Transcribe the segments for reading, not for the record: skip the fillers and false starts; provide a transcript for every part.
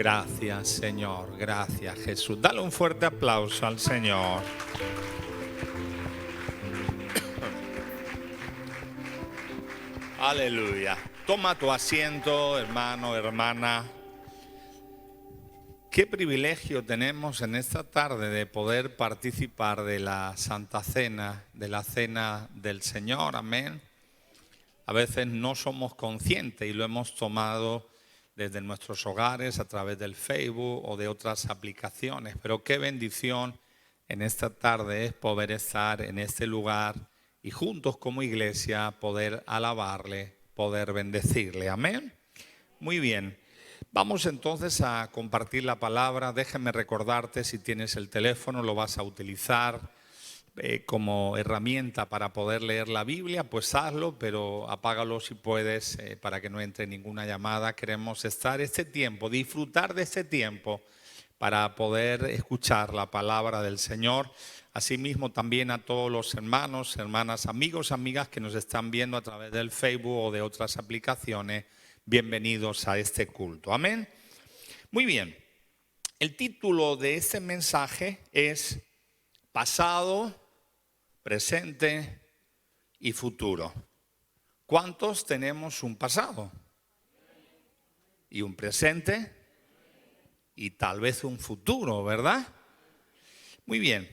Gracias, Señor. Gracias, Jesús. Dale un fuerte aplauso al Señor. Aleluya. Toma tu asiento, hermano, hermana. Qué privilegio tenemos en esta tarde de poder participar de la Santa Cena, de la Cena del Señor. Amén. A veces no somos conscientes y lo hemos tomado desde nuestros hogares, a través del Facebook o de otras aplicaciones. Pero qué bendición en esta tarde es poder estar en este lugar y juntos como iglesia poder alabarle, poder bendecirle. Amén. Muy bien. Vamos entonces a compartir la palabra. Déjame recordarte, si tienes el teléfono, lo vas a utilizar como herramienta para poder leer la Biblia, pues hazlo, pero apágalo si puedes para que no entre ninguna llamada. Queremos estar este tiempo, disfrutar de este tiempo para poder escuchar la palabra del Señor. Asimismo también a todos los hermanos, hermanas, amigos, amigas que nos están viendo a través del Facebook o de otras aplicaciones, bienvenidos a este culto. Amén. Muy bien. El título de este mensaje es Pasado, presente y futuro. ¿Cuántos tenemos un pasado? Y un presente y tal vez un futuro, ¿verdad? Muy bien.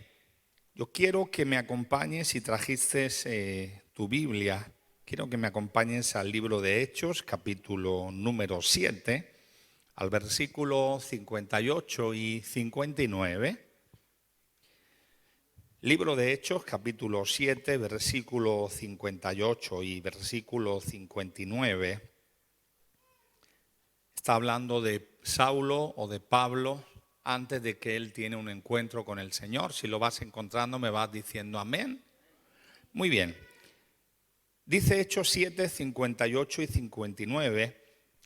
Yo quiero que me acompañes, si trajiste tu Biblia, quiero que me acompañes al libro de Hechos, capítulo número 7, al versículo 58 y 59. Libro de Hechos, capítulo 7, versículo 58 y versículo 59. Está hablando de Saulo o de Pablo antes de que él tiene un encuentro con el Señor. Si lo vas encontrando, me vas diciendo amén. Muy bien. Dice Hechos 7, 58 y 59.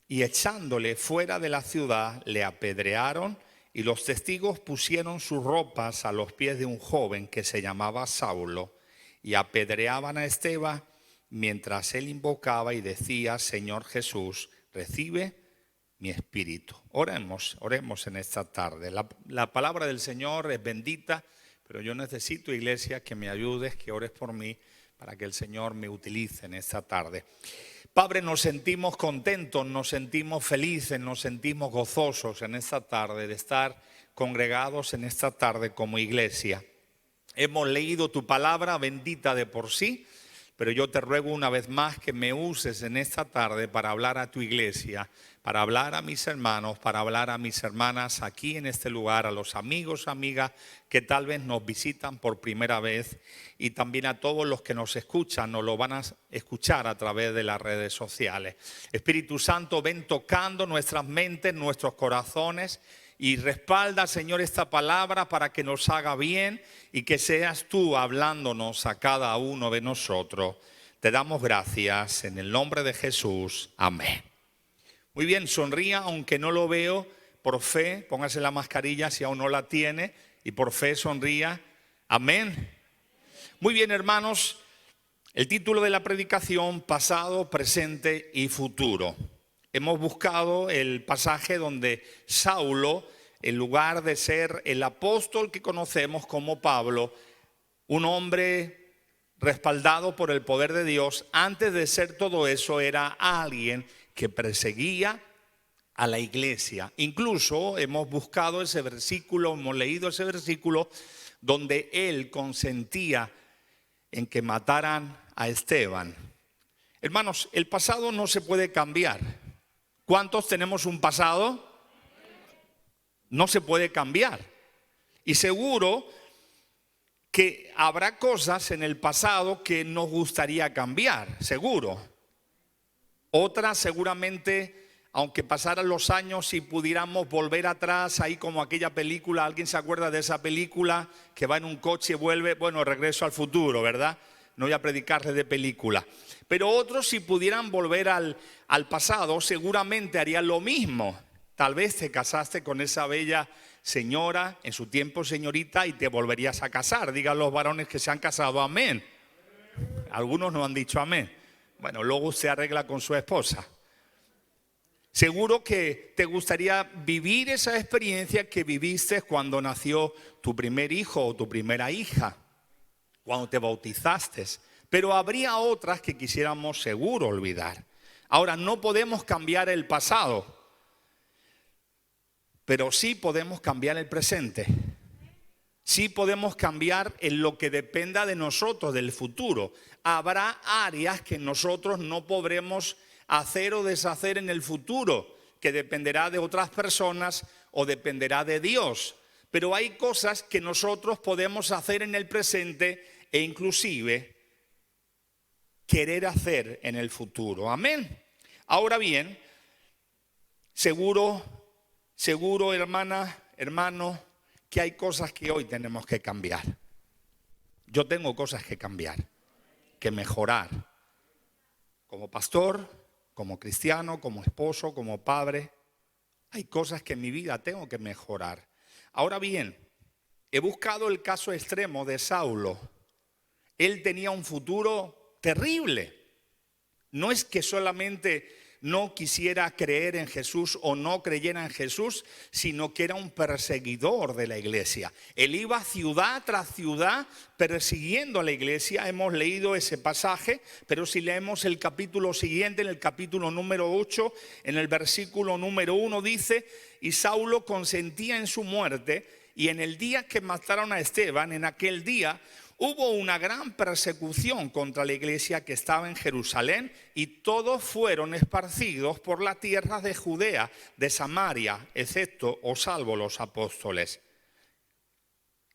Y echándole fuera de la ciudad, le apedrearon. Y los testigos pusieron sus ropas a los pies de un joven que se llamaba Saulo y apedreaban a Esteban mientras él invocaba y decía: Señor Jesús, recibe mi espíritu. Oremos en esta tarde. La palabra del Señor es bendita, pero yo necesito, iglesia, que me ayudes, que ores por mí para que el Señor me utilice en esta tarde. Padre, nos sentimos contentos, nos sentimos felices, nos sentimos gozosos en esta tarde de estar congregados en esta tarde como iglesia. Hemos leído tu palabra bendita de por sí, pero yo te ruego una vez más que me uses en esta tarde para hablar a tu iglesia, para hablar a mis hermanos, para hablar a mis hermanas aquí en este lugar, a los amigos, amigas que tal vez nos visitan por primera vez y también a todos los que nos escuchan, nos lo van a escuchar a través de las redes sociales. Espíritu Santo, ven tocando nuestras mentes, nuestros corazones y respalda, Señor, esta palabra para que nos haga bien y que seas tú hablándonos a cada uno de nosotros. Te damos gracias en el nombre de Jesús. Amén. Muy bien, sonría aunque no lo veo, por fe, póngase la mascarilla si aún no la tiene y por fe sonría. Amén. Muy bien, hermanos, el título de la predicación: pasado, presente y futuro. Hemos buscado el pasaje donde Saulo, en lugar de ser el apóstol que conocemos como Pablo, un hombre respaldado por el poder de Dios, antes de ser todo eso era alguien que perseguía a la iglesia. Incluso hemos buscado ese versículo, hemos leído ese versículo donde él consentía en que mataran a Esteban. Hermanos, el pasado no se puede cambiar. ¿Cuántos tenemos un pasado? No se puede cambiar. Y seguro que habrá cosas en el pasado que nos gustaría cambiar, seguro. Otras seguramente, aunque pasaran los años y pudiéramos volver atrás, ahí como aquella película, ¿alguien se acuerda de esa película? Que va en un coche y vuelve, bueno, Regreso al Futuro, ¿verdad? No voy a predicarles de película. Pero otros, si pudieran volver al pasado, seguramente harían lo mismo. Tal vez te casaste con esa bella señora, en su tiempo señorita, y te volverías a casar. Digan los varones que se han casado, amén. Algunos no han dicho amén. Bueno, luego se arregla con su esposa. Seguro que te gustaría vivir esa experiencia que viviste cuando nació tu primer hijo o tu primera hija, cuando te bautizaste. Pero habría otras que quisiéramos seguro olvidar. Ahora, no podemos cambiar el pasado, pero sí podemos cambiar el presente. Sí podemos cambiar en lo que dependa de nosotros, del futuro. Habrá áreas que nosotros no podremos hacer o deshacer en el futuro, que dependerá de otras personas o dependerá de Dios. Pero hay cosas que nosotros podemos hacer en el presente e inclusive querer hacer en el futuro. Amén. Ahora bien, seguro, hermana, hermano, que hay cosas que hoy tenemos que cambiar. Yo tengo cosas que cambiar, que mejorar. Como pastor, como cristiano, como esposo, como padre, hay cosas que en mi vida tengo que mejorar. Ahora bien, he buscado el caso extremo de Saulo. Él tenía un futuro terrible. No es que solamente no quisiera creer en Jesús o no creyera en Jesús, sino que era un perseguidor de la iglesia. Él iba ciudad tras ciudad persiguiendo a la iglesia. Hemos leído ese pasaje, pero si leemos el capítulo siguiente, en el capítulo número 8, en el versículo número 1 dice: y Saulo consentía en su muerte, y en el día que mataron a Esteban, en aquel día hubo una gran persecución contra la iglesia que estaba en Jerusalén, y todos fueron esparcidos por las tierras de Judea, de Samaria, excepto o salvo los apóstoles.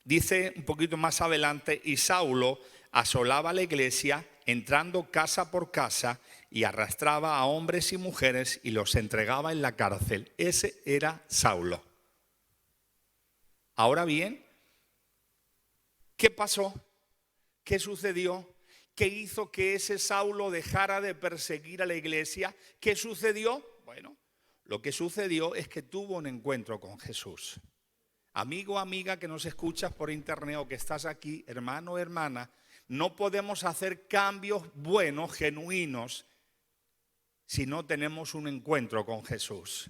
Dice un poquito más adelante: y Saulo asolaba la iglesia, entrando casa por casa, y arrastraba a hombres y mujeres y los entregaba en la cárcel. Ese era Saulo. Ahora bien, ¿qué pasó? ¿Qué sucedió? ¿Qué hizo que ese Saulo dejara de perseguir a la iglesia? ¿Qué sucedió? Bueno, lo que sucedió es que tuvo un encuentro con Jesús. Amigo, amiga que nos escuchas por internet o que estás aquí, hermano, hermana, no podemos hacer cambios buenos, genuinos, si no tenemos un encuentro con Jesús.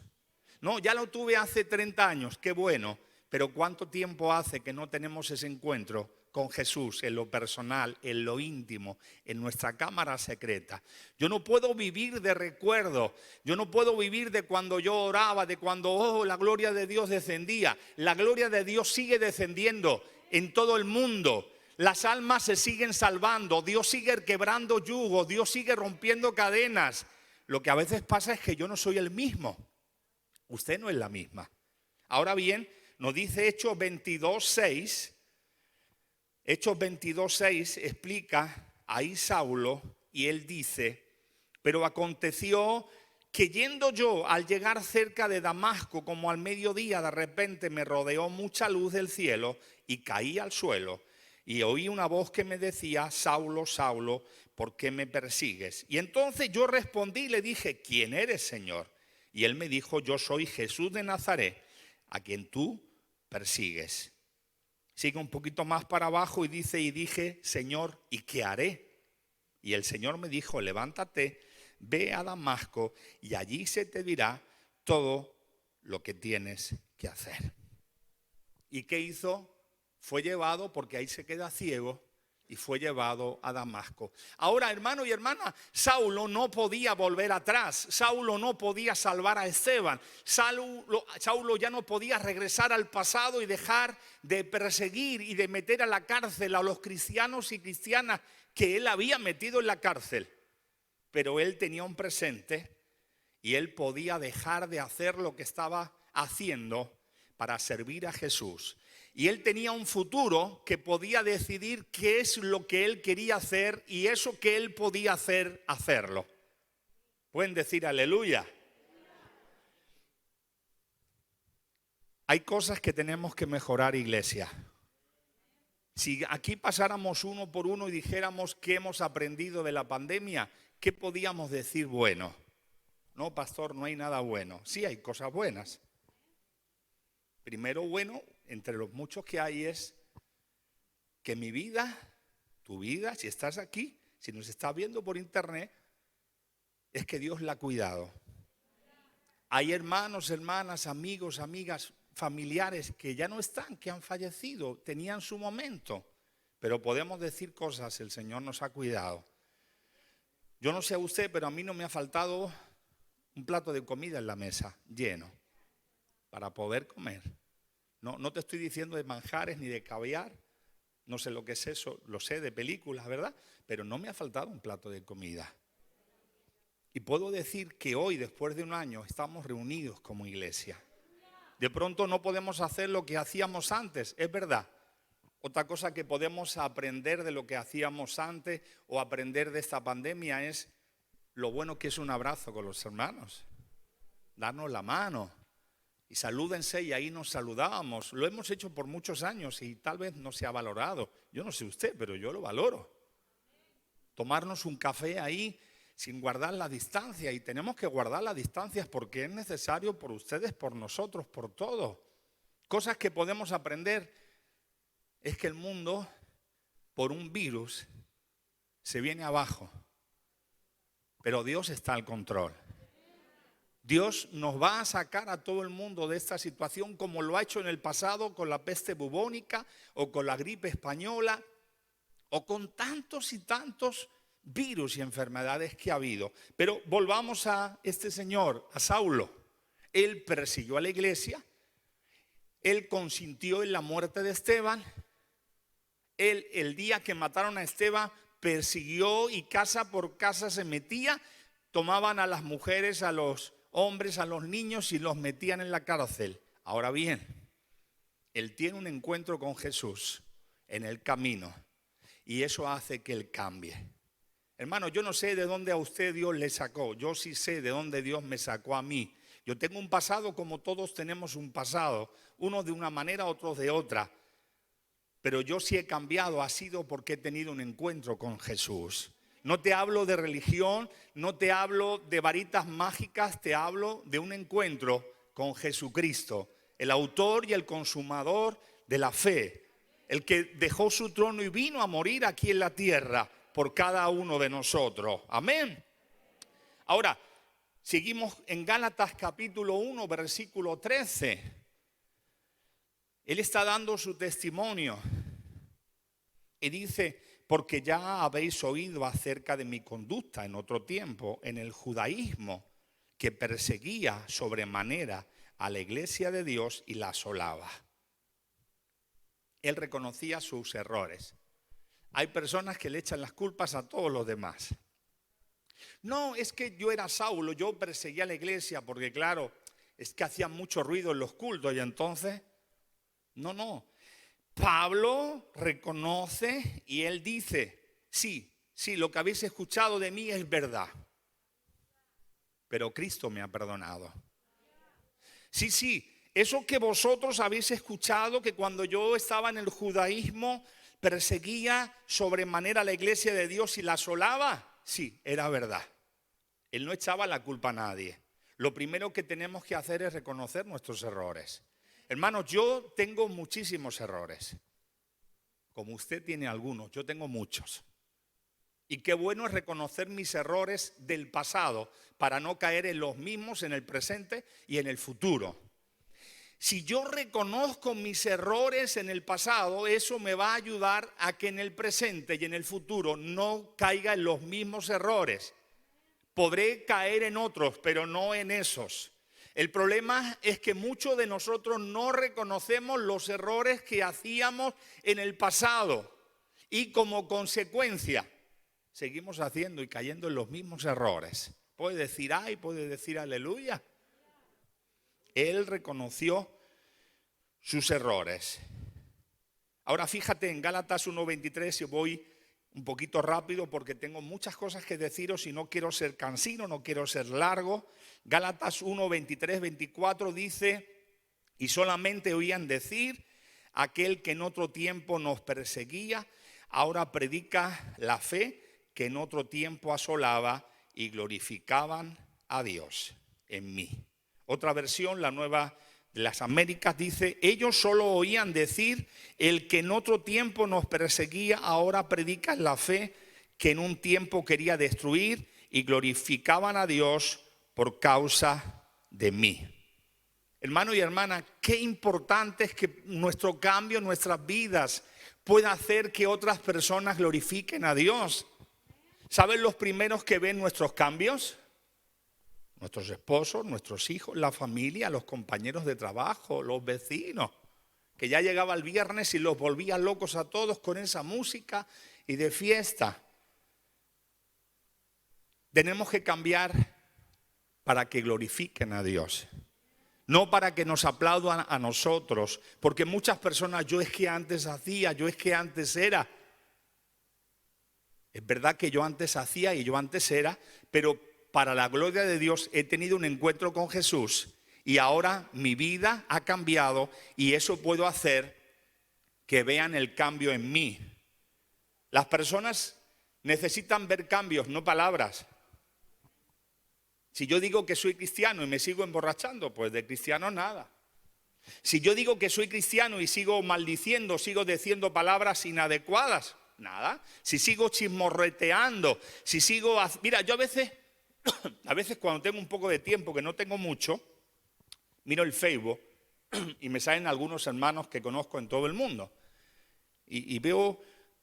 No, ya lo tuve hace 30 años, qué bueno, pero ¿cuánto tiempo hace que no tenemos ese encuentro con Jesús en lo personal, en lo íntimo, en nuestra cámara secreta? Yo no puedo vivir de recuerdo, yo no puedo vivir de cuando yo oraba, de cuando la gloria de Dios descendía. La gloria de Dios sigue descendiendo en todo el mundo. Las almas se siguen salvando, Dios sigue quebrando yugos, Dios sigue rompiendo cadenas. Lo que a veces pasa es que yo no soy el mismo, usted no es la misma. Ahora bien, nos dice Hechos 22:6. Hechos 22:6 explica ahí Saulo, y él dice: pero aconteció que yendo yo, al llegar cerca de Damasco, como al mediodía, de repente me rodeó mucha luz del cielo y caí al suelo, y oí una voz que me decía: Saulo, Saulo, ¿por qué me persigues? Y entonces yo respondí y le dije: ¿quién eres, Señor? Y él me dijo: yo soy Jesús de Nazaret, a quien tú persigues. Sigue un poquito más para abajo y dice: y dije: Señor, ¿y qué haré? Y el Señor me dijo: levántate, ve a Damasco, y allí se te dirá todo lo que tienes que hacer. ¿Y qué hizo? Fue llevado, porque ahí se queda ciego, y fue llevado a Damasco. Ahora, hermano y hermana, Saulo no podía volver atrás. Saulo no podía salvar a Esteban. Saulo ya no podía regresar al pasado y dejar de perseguir y de meter a la cárcel a los cristianos y cristianas que él había metido en la cárcel. Pero él tenía un presente y él podía dejar de hacer lo que estaba haciendo para servir a Jesús. Y él tenía un futuro que podía decidir qué es lo que él quería hacer, y eso que él podía hacer, hacerlo. ¿Pueden decir aleluya? Hay cosas que tenemos que mejorar, iglesia. Si aquí pasáramos uno por uno y dijéramos qué hemos aprendido de la pandemia, ¿qué podíamos decir bueno? No, pastor, no hay nada bueno. Sí, hay cosas buenas. Primero bueno, entre los muchos que hay, es que mi vida, tu vida, si estás aquí, si nos estás viendo por internet, es que Dios la ha cuidado. Hay hermanos, hermanas, amigos, amigas, familiares que ya no están, que han fallecido, tenían su momento. Pero podemos decir cosas, el Señor nos ha cuidado. Yo no sé a usted, pero a mí no me ha faltado un plato de comida en la mesa, lleno, para poder comer. No te estoy diciendo de manjares ni de caviar, no sé lo que es eso, lo sé de películas, ¿verdad? Pero no me ha faltado un plato de comida. Y puedo decir que hoy, después de un año, estamos reunidos como iglesia. De pronto no podemos hacer lo que hacíamos antes, es verdad. Otra cosa que podemos aprender de lo que hacíamos antes o aprender de esta pandemia es lo bueno que es un abrazo con los hermanos. Darnos la mano y salúdense, y ahí nos saludábamos. Lo hemos hecho por muchos años y tal vez no se ha valorado. Yo no sé usted, pero yo lo valoro. Tomarnos un café ahí sin guardar la distancia, y tenemos que guardar las distancias porque es necesario por ustedes, por nosotros, por todos. Cosas que podemos aprender es que el mundo, por un virus, se viene abajo, pero Dios está al control. Dios nos va a sacar a todo el mundo de esta situación, como lo ha hecho en el pasado con la peste bubónica o con la gripe española o con tantos y tantos virus y enfermedades que ha habido. Pero volvamos a este señor, a Saulo. Él persiguió a la iglesia, él consintió en la muerte de Esteban. Él, el día que mataron a Esteban, persiguió y casa por casa se metía, tomaban a las mujeres, a los hombres, a los niños y los metían en la cárcel. Ahora bien, él tiene un encuentro con Jesús en el camino y eso hace que él cambie. Hermano, yo no sé de dónde a usted Dios le sacó, yo sí sé de dónde Dios me sacó a mí. Yo tengo un pasado como todos tenemos un pasado, unos de una manera, otros de otra. Pero yo sí he cambiado, ha sido porque he tenido un encuentro con Jesús. No te hablo de religión, no te hablo de varitas mágicas, te hablo de un encuentro con Jesucristo, el autor y el consumador de la fe, el que dejó su trono y vino a morir aquí en la tierra por cada uno de nosotros. Amén. Ahora, seguimos en Gálatas capítulo 1, versículo 13. Él está dando su testimonio y dice: porque ya habéis oído acerca de mi conducta en otro tiempo en el judaísmo, que perseguía sobremanera a la iglesia de Dios y la asolaba. Él reconocía sus errores. Hay personas que le echan las culpas a todos los demás. No, es que yo era Saulo, yo perseguía a la iglesia porque claro, es que hacían mucho ruido en los cultos y entonces... No. Pablo reconoce y él dice: sí, lo que habéis escuchado de mí es verdad, pero Cristo me ha perdonado. Sí, eso que vosotros habéis escuchado, que cuando yo estaba en el judaísmo perseguía sobremanera a la iglesia de Dios y la asolaba, sí, era verdad. Él no echaba la culpa a nadie. Lo primero que tenemos que hacer es reconocer nuestros errores. Hermanos, yo tengo muchísimos errores. Como usted tiene algunos, yo tengo muchos. Y qué bueno es reconocer mis errores del pasado para no caer en los mismos en el presente y en el futuro. Si yo reconozco mis errores en el pasado, eso me va a ayudar a que en el presente y en el futuro no caiga en los mismos errores. Podré caer en otros, pero no en esos. El problema es que muchos de nosotros no reconocemos los errores que hacíamos en el pasado y como consecuencia seguimos haciendo y cayendo en los mismos errores. Puede decir ay, puede decir aleluya. Él reconoció sus errores. Ahora fíjate en Gálatas 1:23, y voy un poquito rápido porque tengo muchas cosas que deciros y no quiero ser cansino, no quiero ser largo. Gálatas 1:23, 24 dice: y solamente oían decir, aquel que en otro tiempo nos perseguía, ahora predica la fe que en otro tiempo asolaba, y glorificaban a Dios en mí. Otra versión, la Nueva de las Américas, dice: ellos solo oían decir, el que en otro tiempo nos perseguía, ahora predica la fe que en un tiempo quería destruir, y glorificaban a Dios por causa de mí. Hermano y hermana, qué importante es que nuestro cambio, nuestras vidas, pueda hacer que otras personas glorifiquen a Dios. ¿Saben los primeros que ven nuestros cambios? Nuestros esposos, nuestros hijos, la familia, los compañeros de trabajo, los vecinos, que ya llegaba el viernes y los volvía locos a todos con esa música y de fiesta. Tenemos que cambiar para que glorifiquen a Dios, no para que nos aplaudan a nosotros, porque muchas personas, yo es que antes hacía, yo es que antes era. Es verdad que yo antes hacía y yo antes era, pero para la gloria de Dios he tenido un encuentro con Jesús y ahora mi vida ha cambiado y eso puedo hacer que vean el cambio en mí. Las personas necesitan ver cambios, no palabras. Si yo digo que soy cristiano y me sigo emborrachando, pues de cristiano nada. Si yo digo que soy cristiano y sigo maldiciendo, sigo diciendo palabras inadecuadas, nada. Si sigo chismorreteando, si sigo... Mira, yo a veces cuando tengo un poco de tiempo, que no tengo mucho, miro el Facebook y me salen algunos hermanos que conozco en todo el mundo. Y veo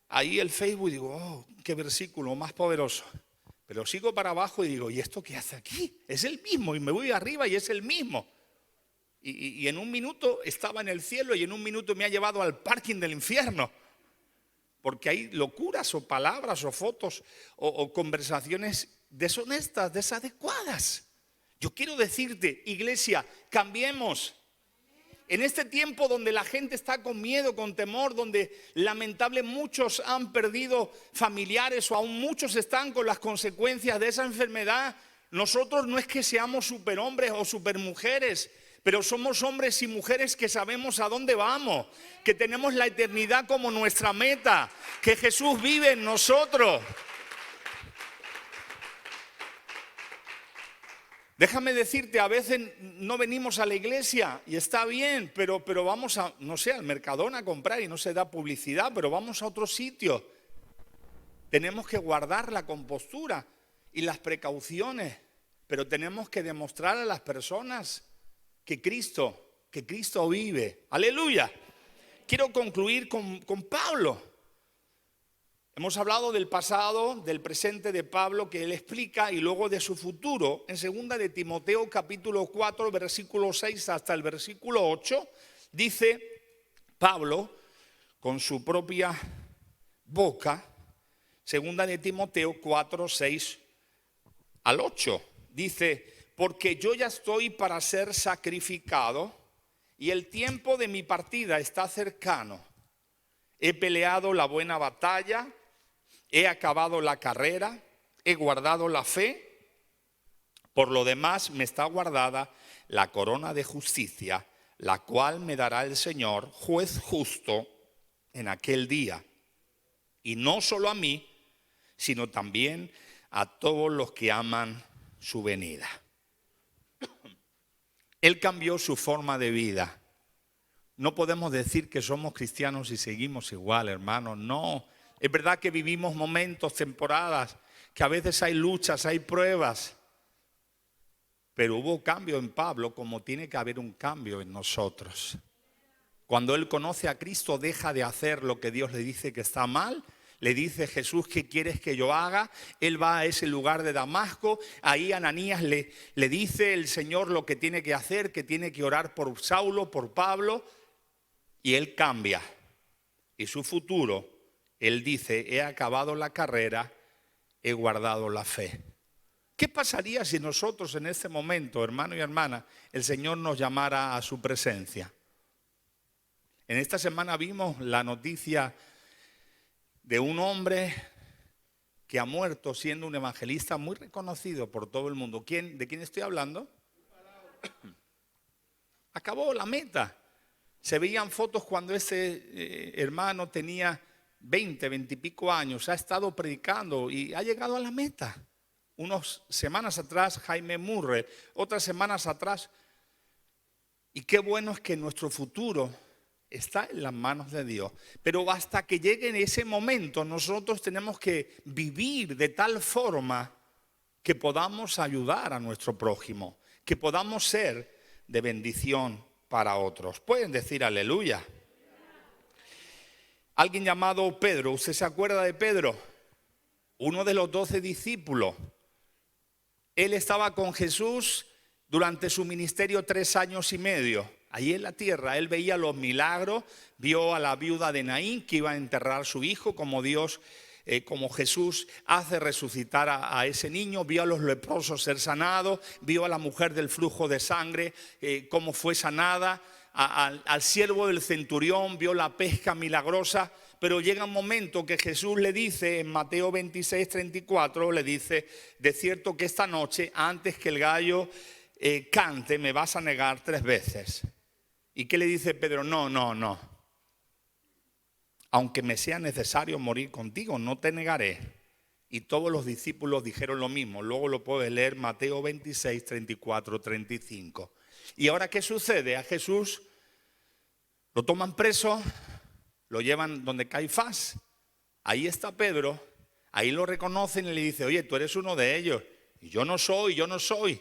ahí el Facebook y digo, oh, qué versículo más poderoso. Pero sigo para abajo y digo, ¿y esto qué hace aquí? Es el mismo. Y me voy arriba y es el mismo. Y en un minuto estaba en el cielo y en un minuto me ha llevado al parking del infierno. Porque hay locuras o palabras o fotos o conversaciones deshonestas, desadecuadas. Yo quiero decirte, iglesia, cambiemos. En este tiempo donde la gente está con miedo, con temor, donde lamentablemente muchos han perdido familiares o aún muchos están con las consecuencias de esa enfermedad, nosotros no es que seamos superhombres o supermujeres, pero somos hombres y mujeres que sabemos a dónde vamos, que tenemos la eternidad como nuestra meta, que Jesús vive en nosotros. Déjame decirte, a veces no venimos a la iglesia y está bien, pero vamos a, no sé, al Mercadona a comprar y no se da publicidad, pero vamos a otro sitio. Tenemos que guardar la compostura y las precauciones, pero tenemos que demostrar a las personas que Cristo vive. ¡Aleluya! Quiero concluir con Pablo. Hemos hablado del pasado, del presente de Pablo que él explica y luego de su futuro. En 2 de Timoteo capítulo 4, versículo 6 hasta el versículo 8, dice Pablo con su propia boca, 2 de Timoteo 4, 6 al 8, dice, porque yo ya estoy para ser sacrificado y el tiempo de mi partida está cercano. He peleado la buena batalla, he acabado la carrera, he guardado la fe. Por lo demás me está guardada la corona de justicia, la cual me dará el Señor, juez justo, en aquel día. Y no solo a mí, sino también a todos los que aman su venida. Él cambió su forma de vida. No podemos decir que somos cristianos y seguimos igual, hermanos. No, es verdad que vivimos momentos, temporadas, que a veces hay luchas, hay pruebas. Pero hubo cambio en Pablo como tiene que haber un cambio en nosotros. Cuando él conoce a Cristo, deja de hacer lo que Dios le dice que está mal. Le dice Jesús, ¿qué quieres que yo haga? Él va a ese lugar de Damasco. Ahí Ananías le dice el Señor lo que tiene que hacer, que tiene que orar por Saulo, por Pablo. Y él cambia. Y su futuro, él dice, he acabado la carrera, he guardado la fe. ¿Qué pasaría si nosotros en este momento, hermano y hermana, el Señor nos llamara a su presencia? En esta semana vimos la noticia de un hombre que ha muerto siendo un evangelista muy reconocido por todo el mundo. ¿De quién estoy hablando? Acabó la meta. Se veían fotos cuando ese hermano tenía 20 y pico años. Ha estado predicando y ha llegado a la meta. Unas semanas atrás Jaime Murray, otras semanas atrás. Y qué bueno es que nuestro futuro está en las manos de Dios. Pero hasta que llegue en ese momento, nosotros tenemos que vivir de tal forma que podamos ayudar a nuestro prójimo, que podamos ser de bendición para otros. Pueden decir aleluya. Alguien llamado Pedro, ¿usted se acuerda de Pedro? Uno de los 12 discípulos. Él estaba con Jesús durante su ministerio 3 años y medio. Allí en la tierra, él veía los milagros, vio a la viuda de Naín que iba a enterrar a su hijo, como como Jesús hace resucitar a ese niño, vio a los leprosos ser sanados, vio a la mujer del flujo de sangre, cómo fue sanada, al siervo del centurión, vio la pesca milagrosa. Pero llega un momento que Jesús le dice en Mateo 26, 34, le dice: de cierto que esta noche, antes que el gallo cante, me vas a negar 3 veces. ¿Y qué le dice Pedro? No. Aunque me sea necesario morir contigo, no te negaré. Y todos los discípulos dijeron lo mismo. Luego lo puedes leer, Mateo 26, 34, 35. ¿Y ahora qué sucede? A Jesús lo toman preso, lo llevan donde Caifás. Ahí está Pedro, ahí lo reconocen y le dice: oye, tú eres uno de ellos. Y yo no soy.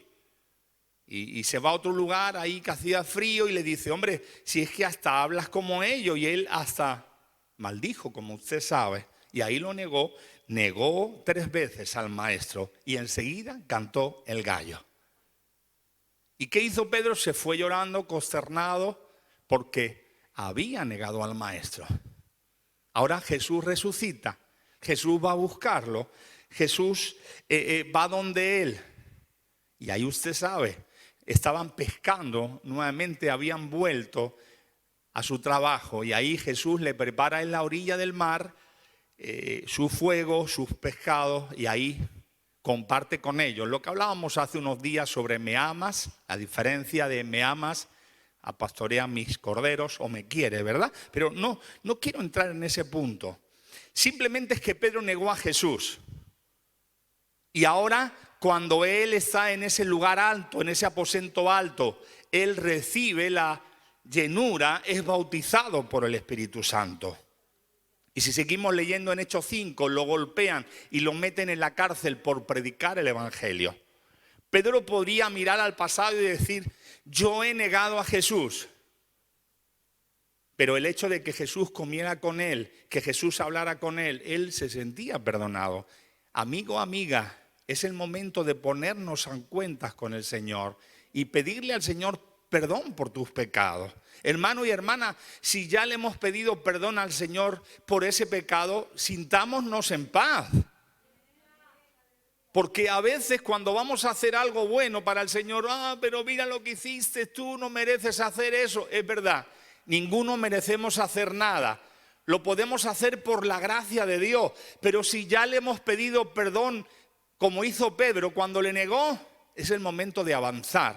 Y se va a otro lugar ahí que hacía frío y le dice: hombre, si es que hasta hablas como ellos. Y él hasta maldijo, como usted sabe. Y ahí lo negó 3 veces al maestro. Y enseguida cantó el gallo. ¿Y qué hizo Pedro? Se fue llorando, consternado, porque había negado al maestro. Ahora Jesús resucita, Jesús va a buscarlo, Jesús va donde él. Y ahí usted sabe, estaban pescando nuevamente, habían vuelto a su trabajo. Y ahí Jesús le prepara en la orilla del mar su fuego, sus pescados, y ahí comparte con ellos. Lo que hablábamos hace unos días sobre me amas, a diferencia de me amas a pastorear mis corderos o me quiere, ¿verdad? Pero no quiero entrar en ese punto. Simplemente es que Pedro negó a Jesús. Y ahora, cuando él está en ese lugar alto, en ese aposento alto, él recibe la llenura, es bautizado por el Espíritu Santo. Y si seguimos leyendo en Hechos 5, lo golpean y lo meten en la cárcel por predicar el Evangelio. Pedro podría mirar al pasado y decir: yo he negado a Jesús. Pero el hecho de que Jesús comiera con él, que Jesús hablara con él se sentía perdonado. Amigo, amiga, es el momento de ponernos en cuentas con el Señor y pedirle al Señor perdón por tus pecados. Hermano y hermana, si ya le hemos pedido perdón al Señor por ese pecado, sintámonos en paz. Porque a veces cuando vamos a hacer algo bueno para el Señor: pero mira lo que hiciste, tú no mereces hacer eso. Es verdad, ninguno merecemos hacer nada. Lo podemos hacer por la gracia de Dios. Pero si ya le hemos pedido perdón, como hizo Pedro cuando le negó, es el momento de avanzar.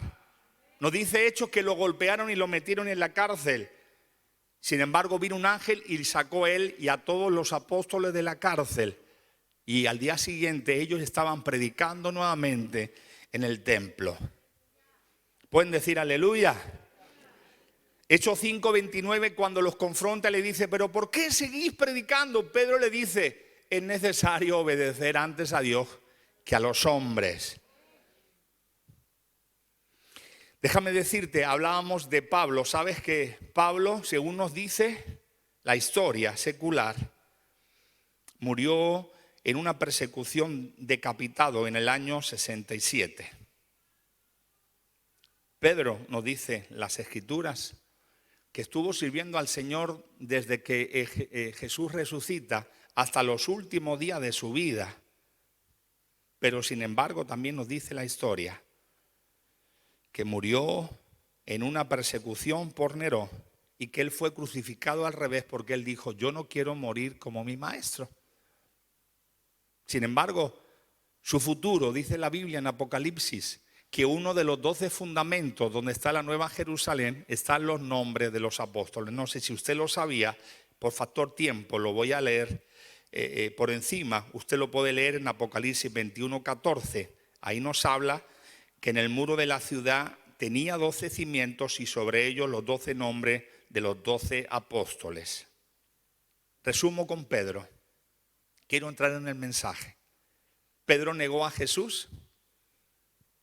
Nos dice Hechos que lo golpearon y lo metieron en la cárcel. Sin embargo, vino un ángel y sacó a él y a todos los apóstoles de la cárcel. Y al día siguiente ellos estaban predicando nuevamente en el templo. ¿Pueden decir aleluya? Hechos 5:29, cuando los confronta, le dice: ¿pero por qué seguís predicando? Pedro le dice: es necesario obedecer antes a Dios que a los hombres. Déjame decirte, hablábamos de Pablo. ¿Sabes que Pablo, según nos dice la historia secular, murió en una persecución decapitado en el año 67? Pedro, nos dice las Escrituras, que estuvo sirviendo al Señor desde que Jesús resucita hasta los últimos días de su vida. Pero sin embargo también nos dice la historia que murió en una persecución por Nerón y que él fue crucificado al revés, porque él dijo: yo no quiero morir como mi maestro. Sin embargo, su futuro, dice la Biblia en Apocalipsis, que uno de los 12 fundamentos donde está la Nueva Jerusalén están los nombres de los apóstoles. No sé si usted lo sabía, por factor tiempo lo voy a leer por encima. Usted lo puede leer en Apocalipsis 21:14. Ahí nos habla que en el muro de la ciudad tenía 12 cimientos y sobre ellos los 12 nombres de los 12 apóstoles. Resumo con Pedro. Quiero entrar en el mensaje. Pedro negó a Jesús,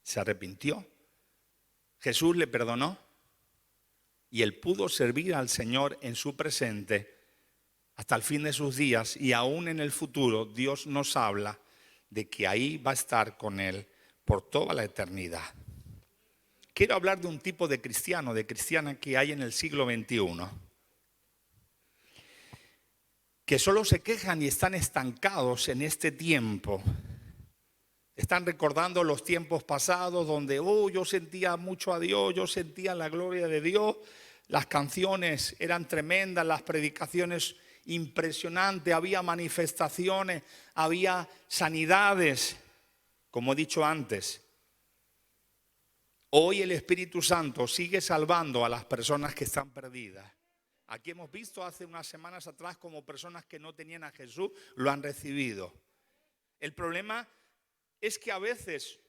se arrepintió, Jesús le perdonó y él pudo servir al Señor en su presente hasta el fin de sus días, y aún en el futuro Dios nos habla de que ahí va a estar con él por toda la eternidad. Quiero hablar de un tipo de cristiano, de cristiana que hay en el siglo XXI, que solo se quejan y están estancados en este tiempo. Están recordando los tiempos pasados donde yo sentía mucho a Dios, yo sentía la gloria de Dios, las canciones eran tremendas, las predicaciones impresionantes, había manifestaciones, había sanidades, como he dicho antes. Hoy el Espíritu Santo sigue salvando a las personas que están perdidas. Aquí hemos visto hace unas semanas atrás como personas que no tenían a Jesús lo han recibido. El problema es que a veces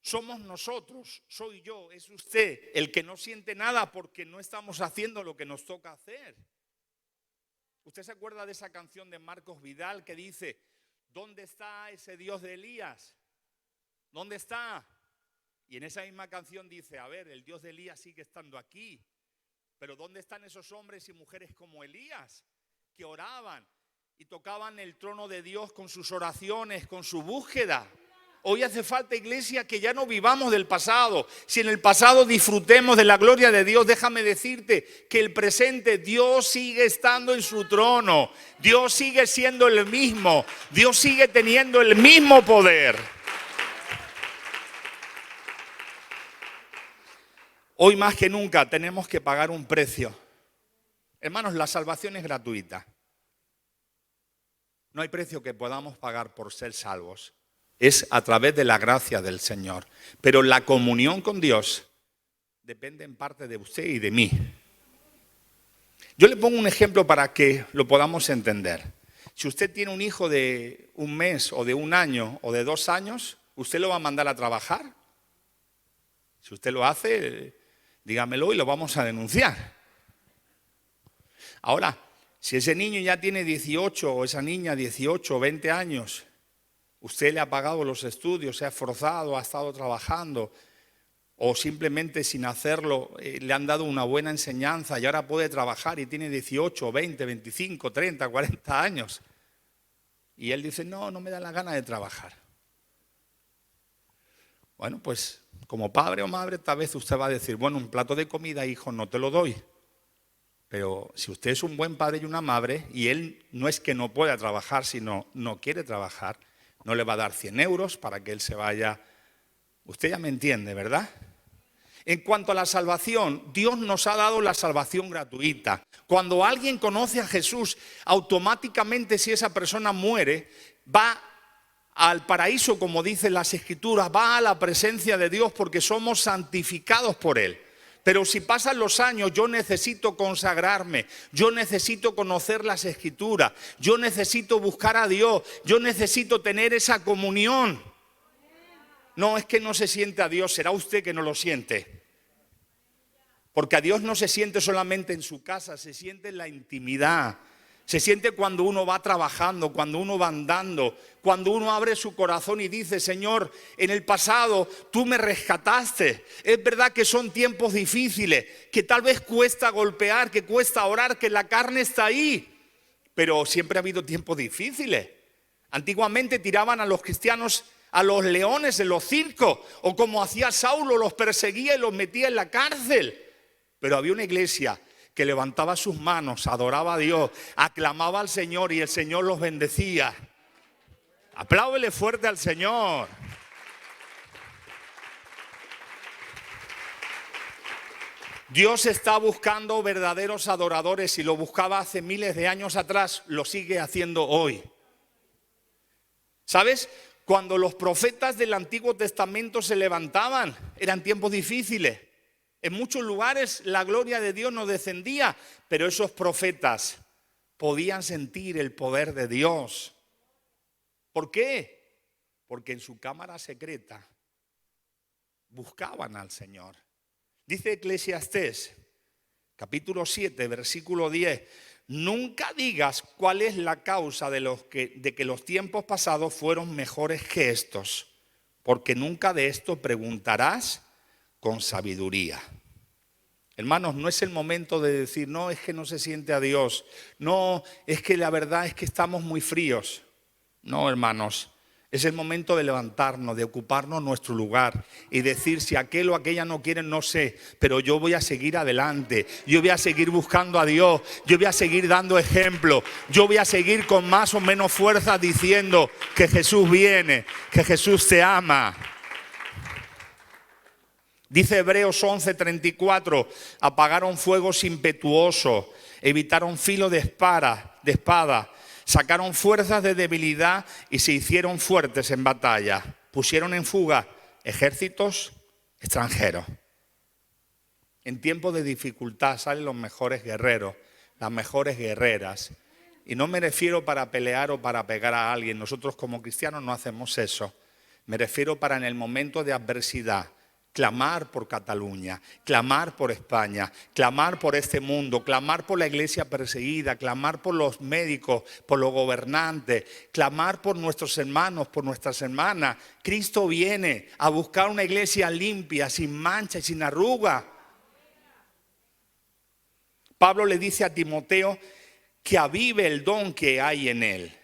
somos nosotros, soy yo, es usted el que no siente nada porque no estamos haciendo lo que nos toca hacer. ¿Usted se acuerda de esa canción de Marcos Vidal que dice: ¿dónde está ese Dios de Elías? ¿Dónde está? Y en esa misma canción dice: a ver, el Dios de Elías sigue estando aquí, pero ¿dónde están esos hombres y mujeres como Elías que oraban y tocaban el trono de Dios con sus oraciones, con su búsqueda? Hoy hace falta, iglesia, que ya no vivamos del pasado. Si en el pasado disfrutemos de la gloria de Dios, déjame decirte que el presente, Dios sigue estando en su trono. Dios sigue siendo el mismo. Dios sigue teniendo el mismo poder. Hoy más que nunca tenemos que pagar un precio. Hermanos, la salvación es gratuita. No hay precio que podamos pagar por ser salvos. Es a través de la gracia del Señor. Pero la comunión con Dios depende en parte de usted y de mí. Yo le pongo un ejemplo para que lo podamos entender. Si usted tiene un hijo de un mes o de un año o de 2 años, ¿usted lo va a mandar a trabajar? Si usted lo hace, dígamelo y lo vamos a denunciar. Ahora, si ese niño ya tiene 18 o esa niña 18 o 20 años, usted le ha pagado los estudios, se ha esforzado, ha estado trabajando, o simplemente sin hacerlo le han dado una buena enseñanza y ahora puede trabajar y tiene 18, 20, 25, 30, 40 años. Y él dice: no me da la gana de trabajar. Bueno, pues como padre o madre tal vez usted va a decir: bueno, un plato de comida, hijo, no te lo doy. Pero si usted es un buen padre y una madre y él no es que no pueda trabajar, sino no quiere trabajar, no le va a dar 100 euros para que él se vaya. Usted ya me entiende, ¿verdad? En cuanto a la salvación, Dios nos ha dado la salvación gratuita. Cuando alguien conoce a Jesús, automáticamente, si esa persona muere, va al paraíso, como dicen las Escrituras, va a la presencia de Dios porque somos santificados por Él. Pero si pasan los años, yo necesito consagrarme, yo necesito conocer las Escrituras, yo necesito buscar a Dios, yo necesito tener esa comunión. No, es que no se siente a Dios, será usted que no lo siente. Porque a Dios no se siente solamente en su casa, se siente en la intimidad. Se siente cuando uno va trabajando, cuando uno va andando, cuando uno abre su corazón y dice: Señor, en el pasado tú me rescataste. Es verdad que son tiempos difíciles, que tal vez cuesta golpear, que cuesta orar, que la carne está ahí. Pero siempre ha habido tiempos difíciles. Antiguamente tiraban a los cristianos a los leones en los circos, o como hacía Saulo, los perseguía y los metía en la cárcel. Pero había una iglesia que levantaba sus manos, adoraba a Dios, aclamaba al Señor y el Señor los bendecía. Apláudele fuerte al Señor. Dios está buscando verdaderos adoradores y lo buscaba hace miles de años atrás, lo sigue haciendo hoy. ¿Sabes? Cuando los profetas del Antiguo Testamento se levantaban, eran tiempos difíciles. En muchos lugares la gloria de Dios no descendía, pero esos profetas podían sentir el poder de Dios. ¿Por qué? Porque en su cámara secreta buscaban al Señor. Dice Eclesiastés, capítulo 7, versículo 10: nunca digas cuál es la causa de que los tiempos pasados fueron mejores que estos, porque nunca de esto preguntarás con sabiduría. Hermanos, no es el momento de decir, no, es que no se siente a Dios. No, es que la verdad es que estamos muy fríos. No, hermanos, es el momento de levantarnos, de ocuparnos nuestro lugar y decir, si aquel o aquella no quieren, no sé, pero yo voy a seguir adelante. Yo voy a seguir buscando a Dios. Yo voy a seguir dando ejemplo. Yo voy a seguir con más o menos fuerza diciendo que Jesús viene, que Jesús te ama. Dice Hebreos 11:34, apagaron fuegos impetuosos, evitaron filo de espada, sacaron fuerzas de debilidad y se hicieron fuertes en batalla. Pusieron en fuga ejércitos extranjeros. En tiempos de dificultad salen los mejores guerreros, las mejores guerreras. Y no me refiero para pelear o para pegar a alguien. Nosotros como cristianos no hacemos eso. Me refiero para en el momento de adversidad clamar por Cataluña, clamar por España, clamar por este mundo, clamar por la iglesia perseguida, clamar por los médicos, por los gobernantes, clamar por nuestros hermanos, por nuestras hermanas. Cristo viene a buscar una iglesia limpia, sin mancha y sin arruga. Pablo le dice a Timoteo que avive el don que hay en él.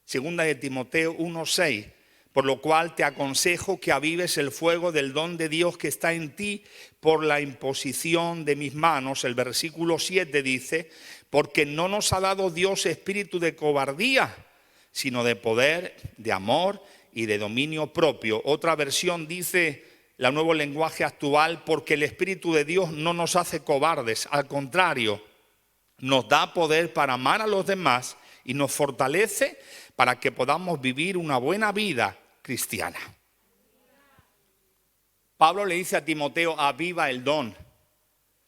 Segunda de Timoteo 1:6. Por lo cual te aconsejo que avives el fuego del don de Dios que está en ti por la imposición de mis manos. El versículo 7 dice, porque no nos ha dado Dios espíritu de cobardía, sino de poder, de amor y de dominio propio. Otra versión dice, la Nuevo Lenguaje Actual, porque el Espíritu de Dios no nos hace cobardes, al contrario, nos da poder para amar a los demás y nos fortalece para que podamos vivir una buena vida cristiana. Pablo le dice a Timoteo, aviva el don.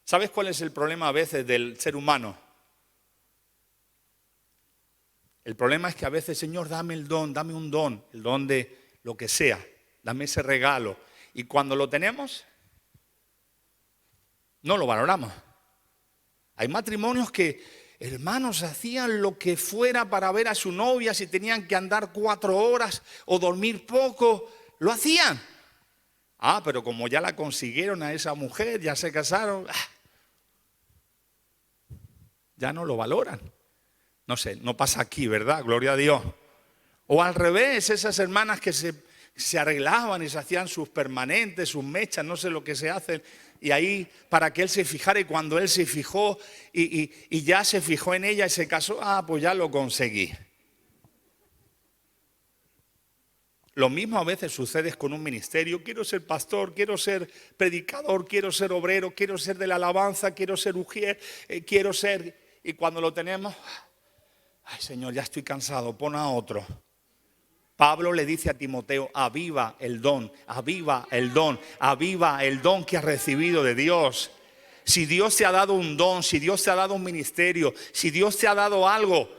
¿Sabes cuál es el problema a veces del ser humano? El problema es que a veces, Señor, dame el don el don de lo que sea, dame ese regalo. Y cuando lo tenemos, no lo valoramos. Hay matrimonios que, hermanos, hacían lo que fuera para ver a su novia, si tenían que andar 4 horas o dormir poco, lo hacían. Pero como ya la consiguieron a esa mujer, ya se casaron, ya no lo valoran. No sé, no pasa aquí, ¿verdad? Gloria a Dios. O al revés, esas hermanas que se arreglaban y se hacían sus permanentes, sus mechas, no sé lo que se hacen, y ahí para que él se fijara, y cuando él se fijó y ya se fijó en ella y se casó, pues ya lo conseguí. Lo mismo a veces sucede con un ministerio. Quiero ser pastor, quiero ser predicador, quiero ser obrero, quiero ser de la alabanza, quiero ser ujier, quiero ser, y cuando lo tenemos, ay Señor, ya estoy cansado, pon a otro. Pablo le dice a Timoteo, aviva el don, aviva el don, aviva el don que has recibido de Dios. Si Dios te ha dado un don, si Dios te ha dado un ministerio, si Dios te ha dado algo,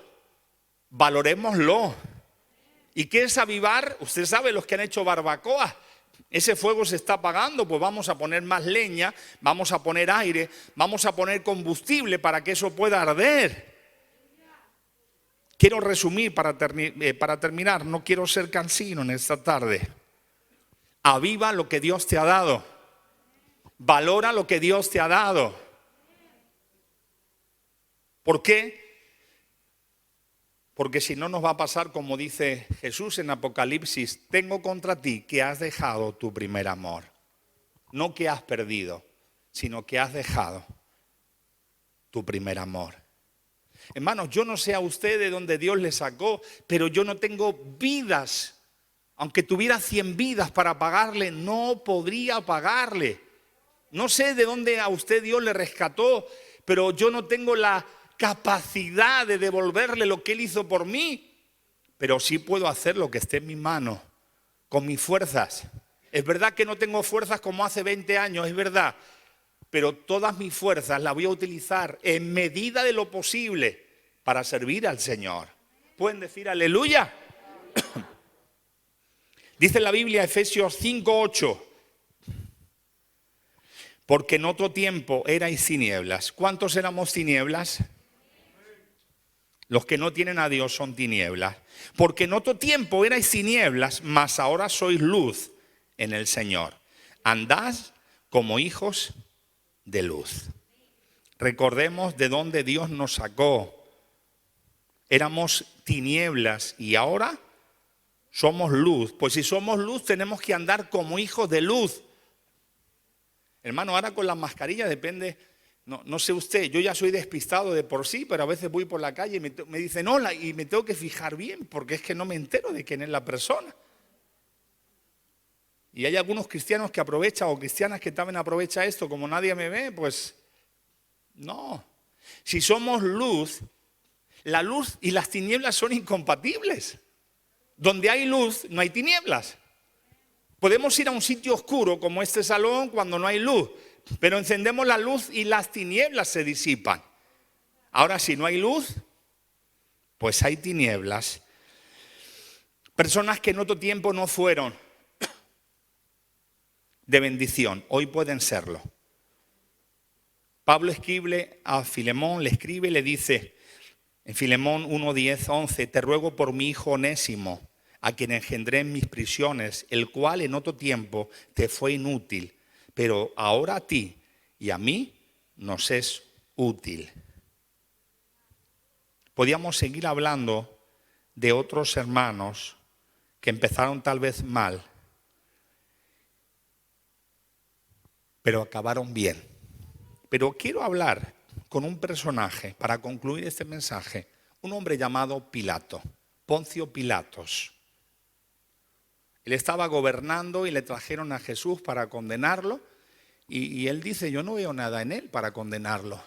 valorémoslo. ¿Y qué es avivar? Usted sabe, los que han hecho barbacoa, ese fuego se está apagando, pues vamos a poner más leña, vamos a poner aire, vamos a poner combustible para que eso pueda arder. Quiero resumir para terminar, no quiero ser cansino en esta tarde. Aviva lo que Dios te ha dado. Valora lo que Dios te ha dado. ¿Por qué? Porque si no nos va a pasar como dice Jesús en Apocalipsis, tengo contra ti que has dejado tu primer amor. No que has perdido, sino que has dejado tu primer amor. Hermanos, yo no sé a usted de dónde Dios le sacó, pero yo no tengo vidas. Aunque tuviera 100 vidas para pagarle, no podría pagarle. No sé de dónde a usted Dios le rescató, pero yo no tengo la capacidad de devolverle lo que Él hizo por mí. Pero sí puedo hacer lo que esté en mi mano, con mis fuerzas. Es verdad que no tengo fuerzas como hace 20 años, es verdad. Pero todas mis fuerzas las voy a utilizar en medida de lo posible para servir al Señor. ¿Pueden decir aleluya? Dice la Biblia, Efesios 5:8. Porque en otro tiempo erais tinieblas. ¿Cuántos éramos tinieblas? Los que no tienen a Dios son tinieblas. Porque en otro tiempo erais tinieblas, mas ahora sois luz en el Señor. Andad como hijos de luz. Recordemos de dónde Dios nos sacó. Éramos tinieblas y ahora somos luz. Pues si somos luz tenemos que andar como hijos de luz. Hermano, ahora con la mascarilla depende, no sé usted, yo ya soy despistado de por sí, pero a veces voy por la calle y me dicen hola y me tengo que fijar bien porque es que no me entero de quién es la persona. Y hay algunos cristianos que aprovechan o cristianas que también aprovechan esto, como nadie me ve, pues no. Si somos luz, la luz y las tinieblas son incompatibles. Donde hay luz no hay tinieblas. Podemos ir a un sitio oscuro como este salón cuando no hay luz, pero encendemos la luz y las tinieblas se disipan. Ahora, si no hay luz, pues hay tinieblas. Personas que en otro tiempo no fueron de bendición, hoy pueden serlo. Pablo escribe a Filemón, le escribe y le dice en Filemón 1, 10, 11, te ruego por mi hijo Onésimo, a quien engendré en mis prisiones, el cual en otro tiempo te fue inútil, pero ahora a ti y a mí nos es útil. Podíamos seguir hablando de otros hermanos que empezaron tal vez mal, pero acabaron bien. Pero quiero hablar con un personaje para concluir este mensaje, un hombre llamado Pilato, Poncio Pilatos. Él estaba gobernando y le trajeron a Jesús para condenarlo y él dice, yo no veo nada en él para condenarlo.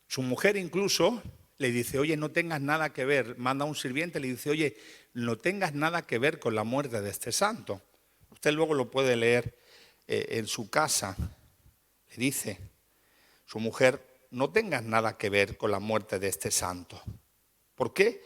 Su mujer incluso le dice, oye, no tengas nada que ver, manda a un sirviente, le dice, oye, no tengas nada que ver con la muerte de este santo. Usted luego lo puede leer en su casa. Le dice su mujer, no tengas nada que ver con la muerte de este santo. ¿Por qué?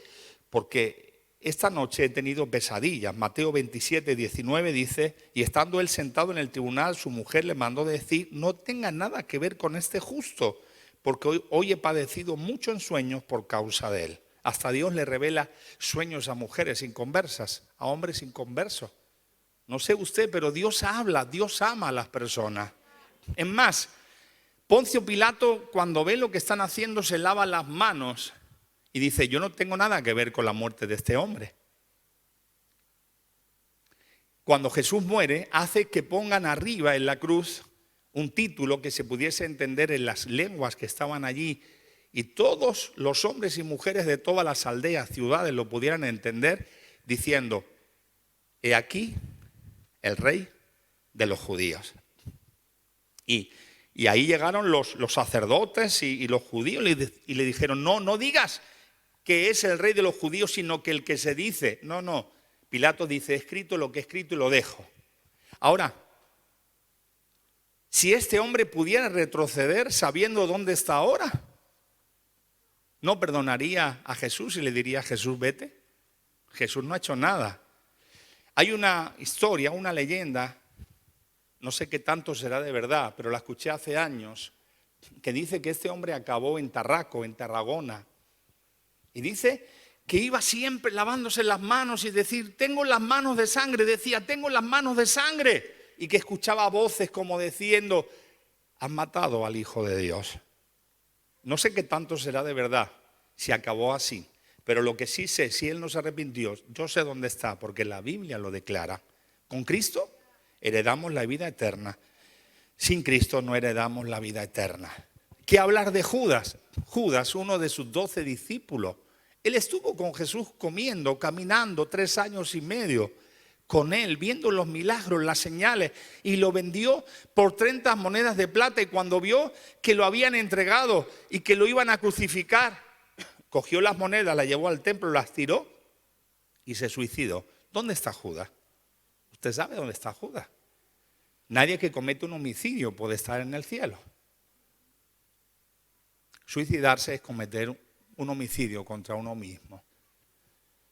Porque esta noche he tenido pesadillas. Mateo 27, 19 dice, y estando él sentado en el tribunal, su mujer le mandó decir, no tenga nada que ver con este justo, porque hoy he padecido mucho en sueños por causa de él. Hasta Dios le revela sueños a mujeres inconversas, a hombres inconversos. No sé usted, pero Dios habla, Dios ama a las personas. Es más, Poncio Pilato, cuando ve lo que están haciendo, se lava las manos y dice, yo no tengo nada que ver con la muerte de este hombre. Cuando Jesús muere, hace que pongan arriba en la cruz un título que se pudiese entender en las lenguas que estaban allí y todos los hombres y mujeres de todas las aldeas, ciudades lo pudieran entender, diciendo, he aquí el rey de los judíos. Y ahí llegaron los sacerdotes y los judíos y le dijeron, no digas que es el rey de los judíos, sino que el que se dice. No. Pilato dice, he escrito lo que he escrito y lo dejo. Ahora, si este hombre pudiera retroceder sabiendo dónde está ahora, ¿no perdonaría a Jesús y le diría a Jesús, vete? Jesús no ha hecho nada. Hay una historia, una leyenda, no sé qué tanto será de verdad, pero la escuché hace años, que dice que este hombre acabó en Tarraco, en Tarragona. Y dice que iba siempre lavándose las manos y decir, tengo las manos de sangre. Decía, tengo las manos de sangre. Y que escuchaba voces como diciendo, han matado al Hijo de Dios. No sé qué tanto será de verdad si acabó así. Pero lo que sí sé, si él no se arrepintió, yo sé dónde está, porque la Biblia lo declara. Con Cristo heredamos la vida eterna. Sin Cristo no heredamos la vida eterna. ¿Qué hablar de Judas? Judas, uno de sus 12 discípulos. Él estuvo con Jesús comiendo, caminando 3 años y medio con él, viendo los milagros, las señales, y lo vendió por 30 monedas de plata. Y cuando vio que lo habían entregado y que lo iban a crucificar, cogió las monedas, las llevó al templo, las tiró y se suicidó. ¿Dónde está Judas? ¿Usted sabe dónde está Judas? Nadie que comete un homicidio puede estar en el cielo. Suicidarse es cometer un homicidio contra uno mismo.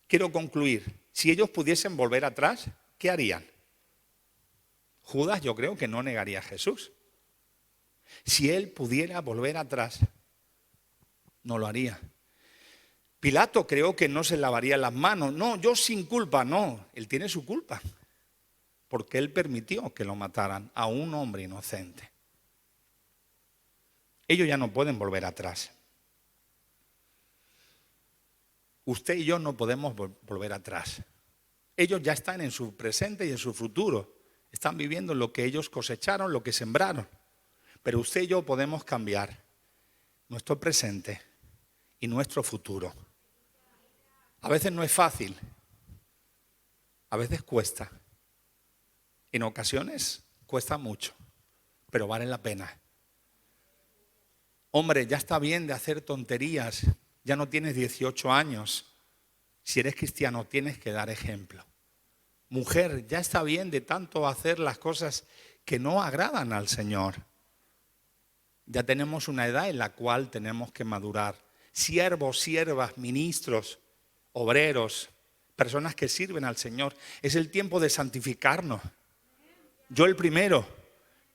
Quiero concluir. Si ellos pudiesen volver atrás, ¿qué harían? Judas, yo creo que no negaría a Jesús. Si él pudiera volver atrás, no lo haría. Pilato creo que no se lavaría las manos. No, yo sin culpa, no. Él tiene su culpa. porque Él permitió que lo mataran a un hombre inocente. Ellos ya no pueden volver atrás. Usted y yo no podemos volver atrás. Ellos ya están en su presente y en su futuro. Están viviendo lo que ellos cosecharon, lo que sembraron. Pero usted y yo podemos cambiar nuestro presente y nuestro futuro. A veces no es fácil. A veces cuesta. En ocasiones cuesta mucho, pero vale la pena. Hombre, ya está bien de hacer tonterías. Ya no tienes 18 años. Si eres cristiano, tienes que dar ejemplo. Mujer, ya está bien de tanto hacer las cosas que no agradan al Señor. Ya tenemos una edad en la cual tenemos que madurar. Siervos, siervas, ministros, obreros, personas que sirven al Señor. Es el tiempo de santificarnos. Yo el primero.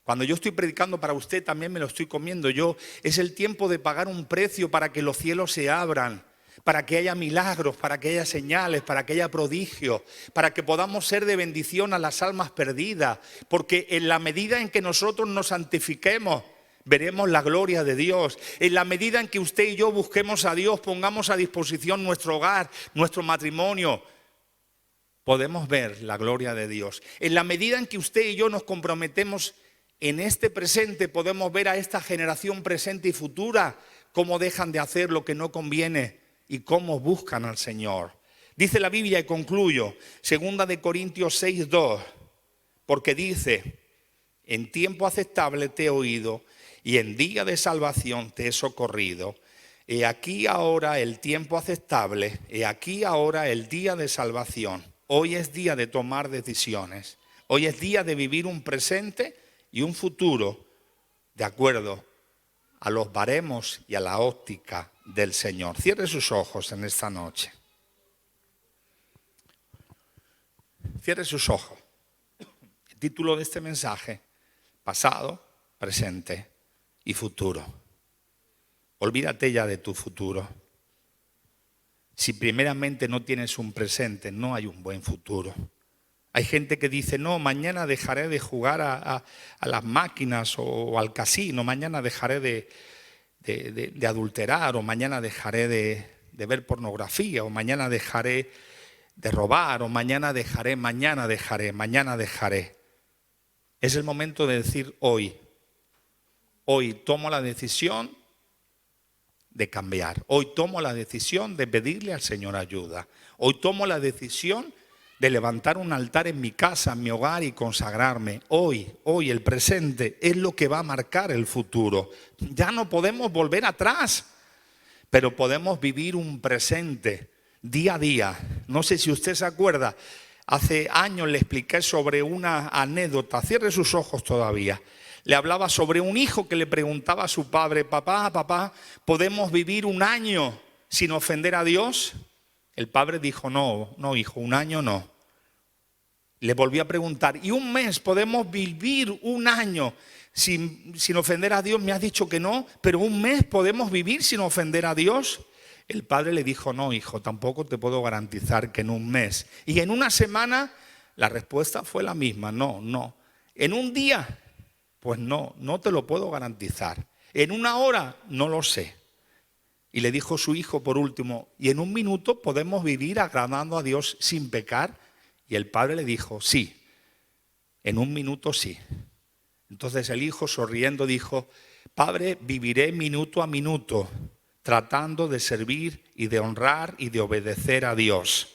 Cuando yo estoy predicando para usted, también me lo estoy comiendo yo. Es el tiempo de pagar un precio para que los cielos se abran, para que haya milagros, para que haya señales, para que haya prodigios, para que podamos ser de bendición a las almas perdidas. Porque en la medida en que nosotros nos santifiquemos, veremos la gloria de Dios. En la medida en que usted y yo busquemos a Dios, pongamos a disposición nuestro hogar, nuestro matrimonio, podemos ver la gloria de Dios. En la medida en que usted y yo nos comprometemos en este presente, podemos ver a esta generación presente y futura cómo dejan de hacer lo que no conviene y cómo buscan al Señor. Dice la Biblia, y concluyo, 2 Corintios 6:2, porque dice: en tiempo aceptable te he oído y en día de salvación te he socorrido. He aquí ahora el tiempo aceptable, he aquí ahora el día de salvación. Hoy es día de tomar decisiones. Hoy es día de vivir un presente y un futuro de acuerdo a los baremos y a la óptica del Señor. Cierre sus ojos en esta noche. Cierre sus ojos. El título de este mensaje: pasado, presente y futuro. Olvídate ya de tu futuro. Si primeramente no tienes un presente, no hay un buen futuro. Hay gente que dice: no, mañana dejaré de jugar a las máquinas o al casino, mañana dejaré de adulterar, o mañana dejaré de ver pornografía, o mañana dejaré de robar, o mañana dejaré. Es el momento de decir hoy tomo la decisión de cambiar. Hoy tomo la decisión de pedirle al Señor ayuda. Hoy tomo la decisión de levantar un altar en mi casa, en mi hogar y consagrarme. Hoy el presente es lo que va a marcar el futuro. Ya no podemos volver atrás, pero podemos vivir un presente día a día. No sé si usted se acuerda, hace años le expliqué sobre una anécdota. Cierre sus ojos todavía. Le hablaba sobre un hijo que le preguntaba a su padre: papá, ¿podemos vivir un año sin ofender a Dios? El padre dijo: no, hijo, un año no. Le volví a preguntar: ¿y un mes? ¿Podemos vivir un año sin ofender a Dios? Me has dicho que no, pero un mes podemos vivir sin ofender a Dios. El padre le dijo: no, hijo, tampoco te puedo garantizar que en un mes. Y en una semana la respuesta fue la misma: no. En un día, pues no te lo puedo garantizar. En una hora, no lo sé. Y le dijo su hijo por último: ¿y en un minuto podemos vivir agradando a Dios sin pecar? Y el padre le dijo: sí, en un minuto sí. Entonces el hijo, sonriendo, dijo: Padre, viviré minuto a minuto, tratando de servir y de honrar y de obedecer a Dios.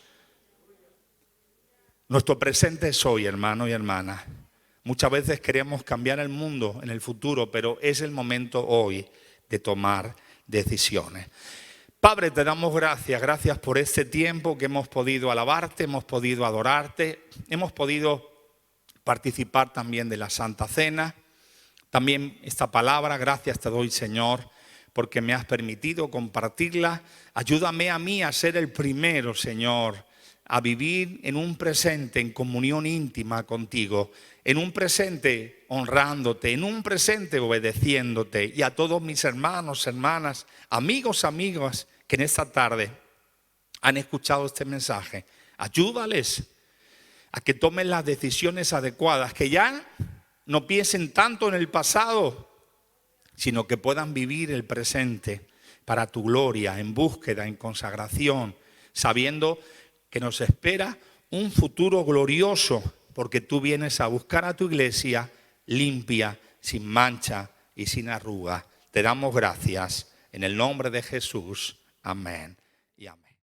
Nuestro presente es hoy, hermano y hermana. Muchas veces queremos cambiar el mundo en el futuro, pero es el momento hoy de tomar decisiones. Padre, te damos gracias por este tiempo que hemos podido alabarte, hemos podido adorarte, hemos podido participar también de la Santa Cena. También esta palabra, gracias te doy, Señor, porque me has permitido compartirla. Ayúdame a mí a ser el primero, Señor, a vivir en un presente en comunión íntima contigo, en un presente honrándote, en un presente obedeciéndote. Y a todos mis hermanos, hermanas, amigos, amigas que en esta tarde han escuchado este mensaje, ayúdales a que tomen las decisiones adecuadas, que ya no piensen tanto en el pasado, sino que puedan vivir el presente para tu gloria, en búsqueda, en consagración, sabiendo que nos espera un futuro glorioso, porque tú vienes a buscar a tu iglesia limpia, sin mancha y sin arruga. Te damos gracias en el nombre de Jesús. Amén.